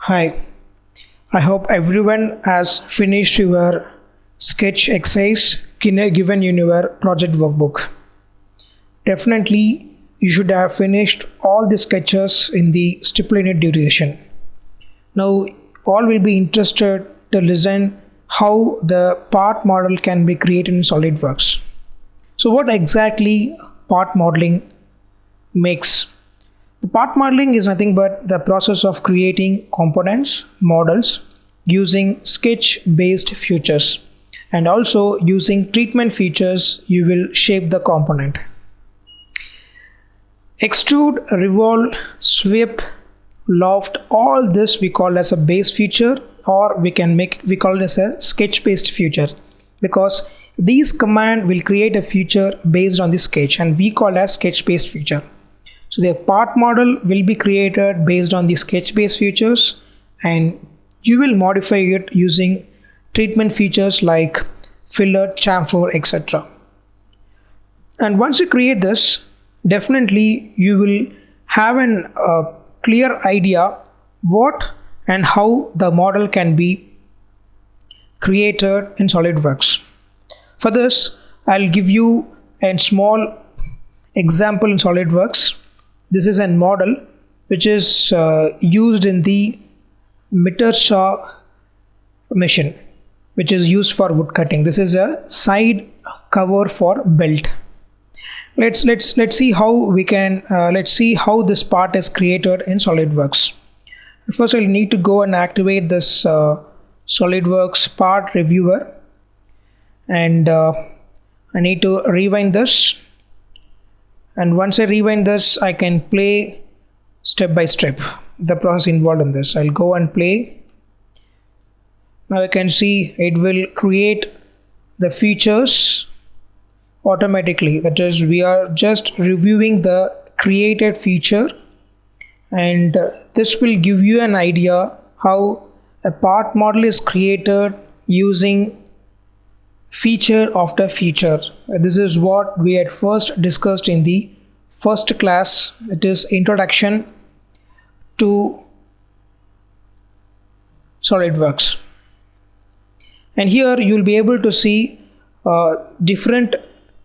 Hi, I hope everyone has finished your sketch exercise given in your project workbook. Definitely, you should have finished all the sketches in the stipulated duration. Now, all will be interested to listen how the part model can be created in Solidworks. So, what exactly part modeling makes? The part modeling is nothing but the process of creating components, models, using sketch-based features, and also using treatment features you will shape the component. Extrude, revolve, sweep, loft, all this we call as a base feature, or we call it as a sketch-based feature, because these command will create a feature based on the sketch, and we call as sketch-based feature. So the part model will be created based on the sketch-based features, and you will modify it using treatment features like fillet, chamfer, etc. And once you create this, definitely you will have a clear idea what and how the model can be created in SolidWorks. For this, I'll give you a small example in SolidWorks. This is a model which is used in the miter saw machine, which is used for wood cutting. This is a side cover for belt. Let's see how we can let's see how this part is created in SolidWorks. First, I'll need to go and activate this SolidWorks part reviewer, and I need to rewind this. And once I rewind this, I can play step by step the process involved in this. I'll go and play. Now you can see it will create the features automatically. That is, we are just reviewing the created feature, and this will give you an idea how a part model is created using feature after feature. This is what we had first discussed in the first class. It is introduction to SolidWorks, and here you will be able to see different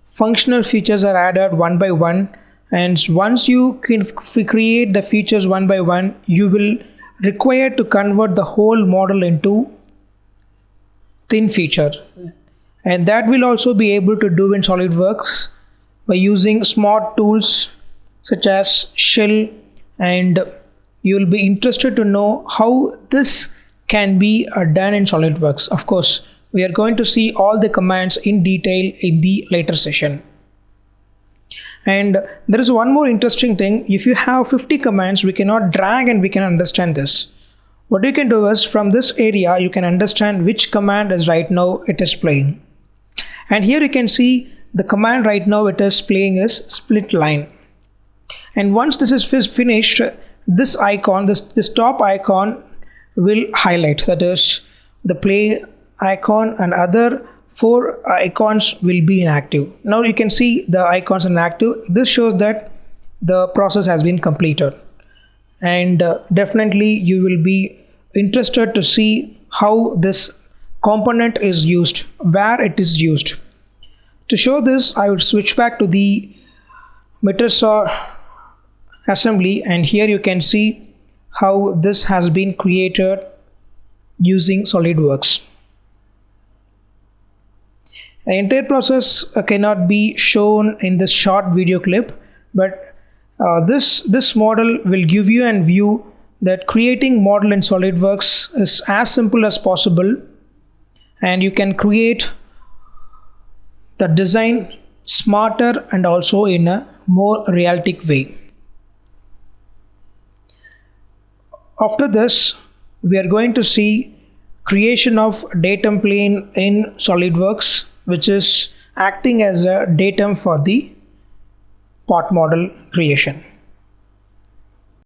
functional features are added one by one, and once you can create the features one by one, you will require to convert the whole model into thin feature. And that will also be able to do in SolidWorks by using smart tools such as shell, and you will be interested to know how this can be done in SolidWorks. Of course, we are going to see all the commands in detail in the later session. And there is one more interesting thing. If you have 50 commands, we cannot drag and we can understand this. What you can do is, from this area you can understand which command is right now it is playing. And here you can see the command right now it is playing is split line. And once this is finished, this icon, this top icon will highlight. That is, the play icon and other 4 icons will be inactive. Now you can see the icons inactive. This shows that the process has been completed. And definitely you will be interested to see how this component is used, where it is used. To show this, I would switch back to the miter saw assembly, and here you can see how this has been created using SolidWorks. The entire process cannot be shown in this short video clip, but this model will give you a view that creating model in SolidWorks is as simple as possible, and you can create the design smarter and also in a more realistic way. After this, we are going to see creation of datum plane in SolidWorks, which is acting as a datum for the part model creation.